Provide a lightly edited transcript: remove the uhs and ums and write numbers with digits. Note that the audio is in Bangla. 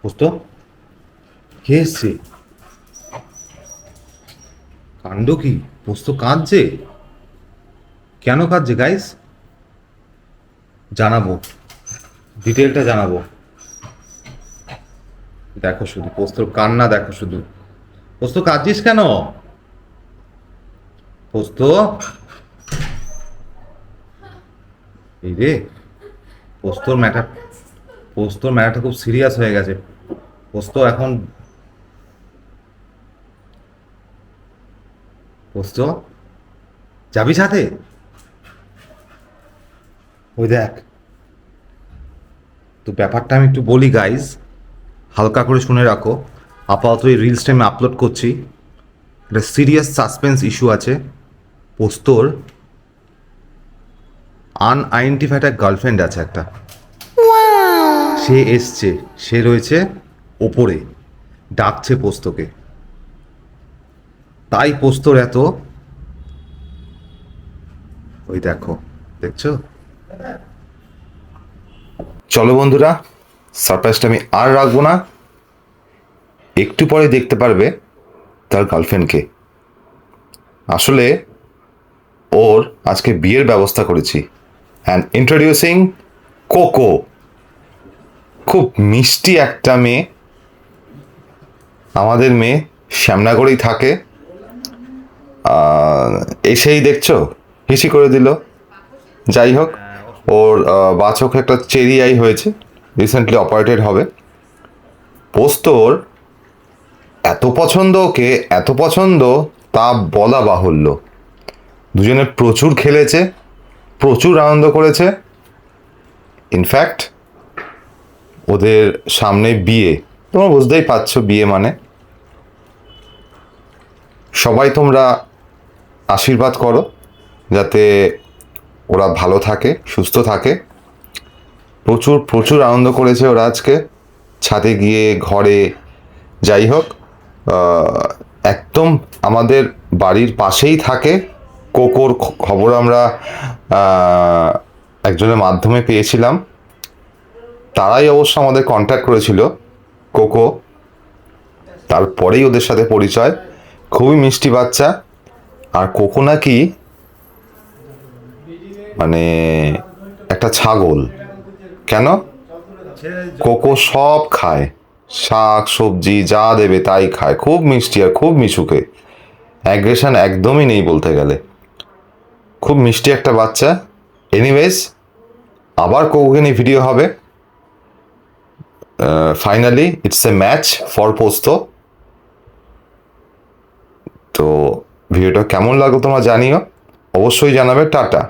বুঝতো কে এসছে? কাণ্ড কি? পোস্ত কাঁদছে? কেন কাঁদছে গাইস? জানাবো, ডিটেলটা জানাবো। দেখো শুধু পোস্তর কান্না, দেখো শুধু। পোস্ত কাঁদছিস কেন? পোস্ত, এই রে, পোস্তর ম্যাটার, পোস্তর ম্যাটারটা খুব সিরিয়াস হয়ে গেছে। পোস্ত এখন, পোস্ত যাবি সাথে? ওই দেখ, তো ব্যাপারটা আমি একটু বলি গাইজ, হালকা করে শুনে রাখো। আপাতত এই রিলসটা আমি আপলোড করছি। একটা সিরিয়াস সাসপেন্স ইস্যু আছে। পোস্তর আনআইডেন্টিফাইড এক গার্লফ্রেন্ড আছে একটা। সে এসছে, সে রয়েছে ওপরে, ডাকছে পোস্তকে। তাই পোস্তর এত, ওই দেখো, দেখছো? চলো বন্ধুরা, সারপ্রাইজটা আমি আর রাখবো না, একটু পরে দেখতে পারবে তার গার্লফ্রেন্ডকে। আসলে ওর আজকে বিয়ের ব্যবস্থা করেছি। And introducing cocoa. খুব মিষ্টি একটা মেয়ে, আমাদের মেয়ে, শ্যামনগরেই থাকে। এসেই দেখছো হিসি করে দিল। যাই হোক, ওর বা চোখে একটা চেরি আই হয়েছে, রিসেন্টলি অপারেটেড হবে। পোস্তর এত পছন্দ ওকে, এত পছন্দ, তা বলা বাহুল্য। দুজনে প্রচুর খেলেছে, প্রচুর আনন্দ করেছে। ইনফ্যাক্ট ওদের সামনে বিয়ে, তোমরা বুঝতেই পারছো বিয়ে মানে। সবাই তোমরা আশীর্বাদ করো যাতে ওরা ভালো থাকে, সুস্থ থাকে। প্রচুর প্রচুর আনন্দ করেছে ওরা আজকে, ছাদে গিয়ে, ঘরে, যাই হোক। একদম আমাদের বাড়ির পাশেই থাকে। কোকোর খবর আমরা একজনের মাধ্যমে পেয়েছিলাম। তারাই অবশ্য আমাদের কন্ট্যাক্ট করেছিল, কোকো। তারপরেই ওদের সাথে পরিচয়। খুবই মিষ্টি বাচ্চা। আর কোকো নাকি মানে একটা ছাগল। কেন? কোকো সব খায়, শাক সবজি যা দেবে তাই খায়। খুব মিষ্টি আর খুব মিশুকে, অ্যাগ্রেশন একদমই নেই বলতে গেলে। খুব মিষ্টি একটা বাচ্চা। এনিওয়েজ, আবার কোকোকে নিয়ে ভিডিও হবে। Finally it's a match for পোস্ত। তো ভিডিওটা কেমন লাগলো তোমরা জানিও, অবশ্যই জানাবে। টাটা।